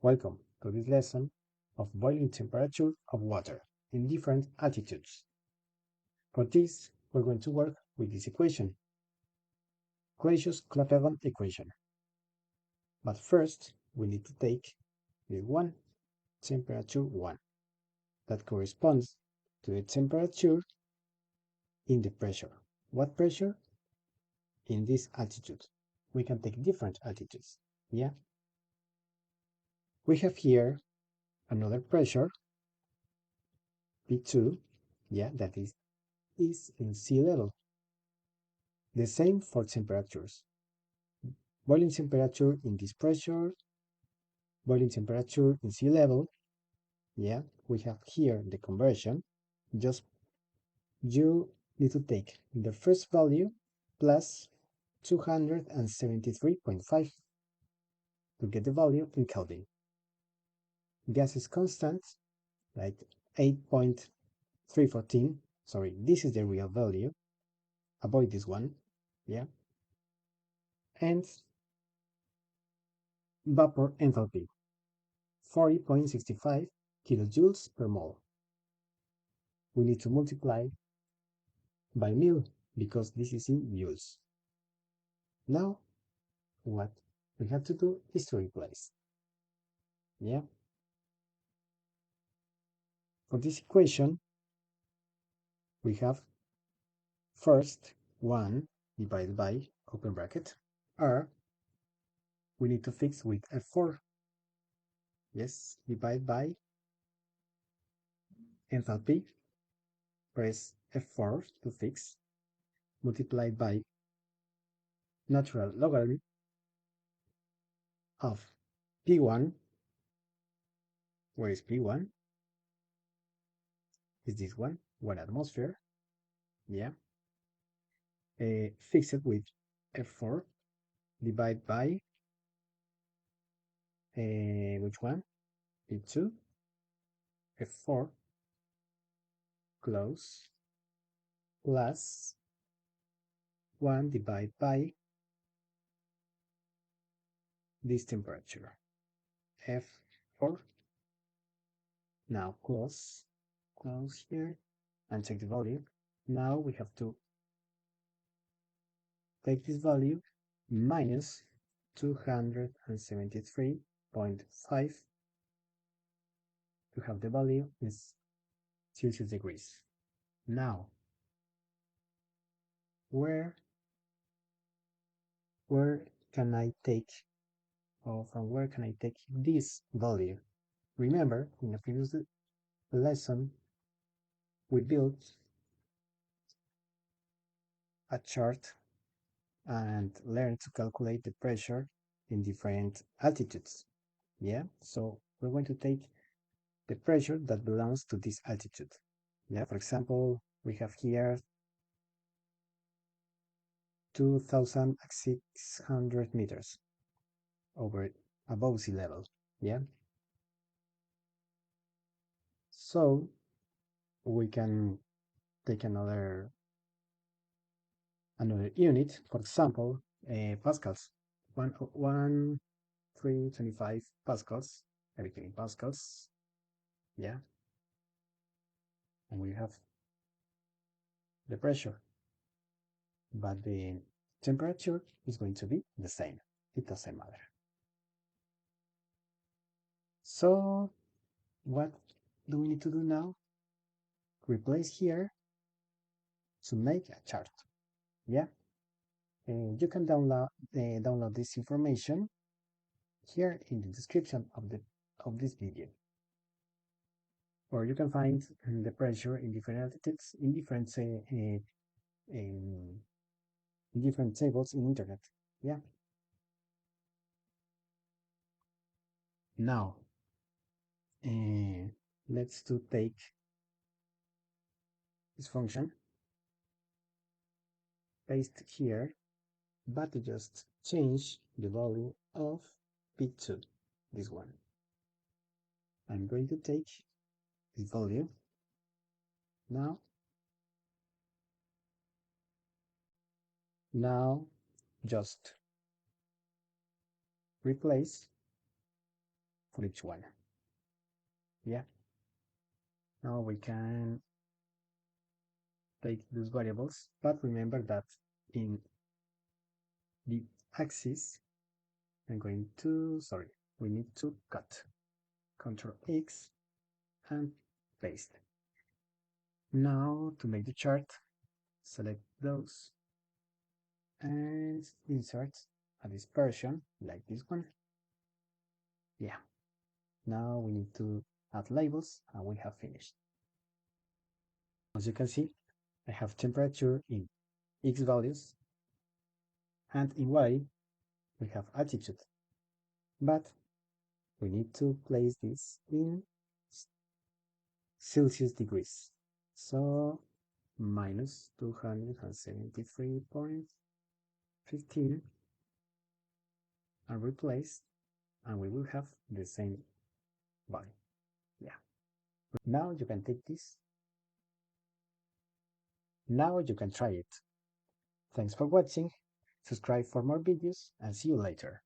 Welcome to this lesson of boiling temperature of water in different altitudes. For this, we're going to work with this equation, Clausius-Clapeyron equation. But first, we need to take the one, temperature 1, that corresponds to the temperature in the pressure. What pressure? In this altitude. We can take different altitudes, yeah? We have here another pressure, P2, yeah, that is in sea level. The same for temperatures. Boiling temperature in this pressure, boiling temperature in sea level. Yeah, we have here the conversion. Just you need to take the first value plus 273.5 to get the value in Kelvin. Gas is constant, like 8.314. Sorry, this is the real value. Avoid this one. Yeah. And vapor enthalpy, 40.65 kilojoules per mole. We need to multiply by mil because this is in joules. Now, what we have to do is to replace. Yeah. For this equation, we have first 1 divided by, open bracket, R. We need to fix with F4. Yes, divide by enthalpy. Press F4 to fix. Multiplied by natural logarithm of P1. Where is P1? Is this one? 1 atmosphere. Yeah. Fix it with F4. Divide by which one? P2. F4. Close. Plus 1 divided by this temperature, F4. Now close here, and check the value. Now we have to take this value minus 273.5 to have the value in Celsius degrees. Now, where can I take, or from where can I take this value? Remember, in a previous lesson, we built a chart and learned to calculate the pressure in different altitudes. Yeah, so we're going to take the pressure that belongs to this altitude. Yeah, for example, we have here 2,600 meters above sea level. Yeah, so we can take another unit, for example, pascals, 325 pascals, everything in pascals. Yeah, and we have the pressure, but the temperature is going to be the same. It doesn't matter. So what do we need to do now? Replace here to make a chart. Yeah, you can download this information here in the description of this video, or you can find the pressure in different altitudes in different tables in internet. Yeah. Now, let's take this function, paste here, but just change the value of P2, this one. I'm going to take this value now. Now, just replace for each one. Yeah. Now we can take those variables, but remember that in the axis, we need to cut. Control X and paste. Now to make the chart, select those and insert a dispersion like this one. Yeah. Now we need to add labels and we have finished. As you can see, I have temperature in X values and in Y we have altitude. But we need to place this in Celsius degrees. So minus 273.15 and replace, and we will have the same value. Yeah. Now you can take this. Now you can try it. Thanks for watching. Subscribe for more videos and see you later.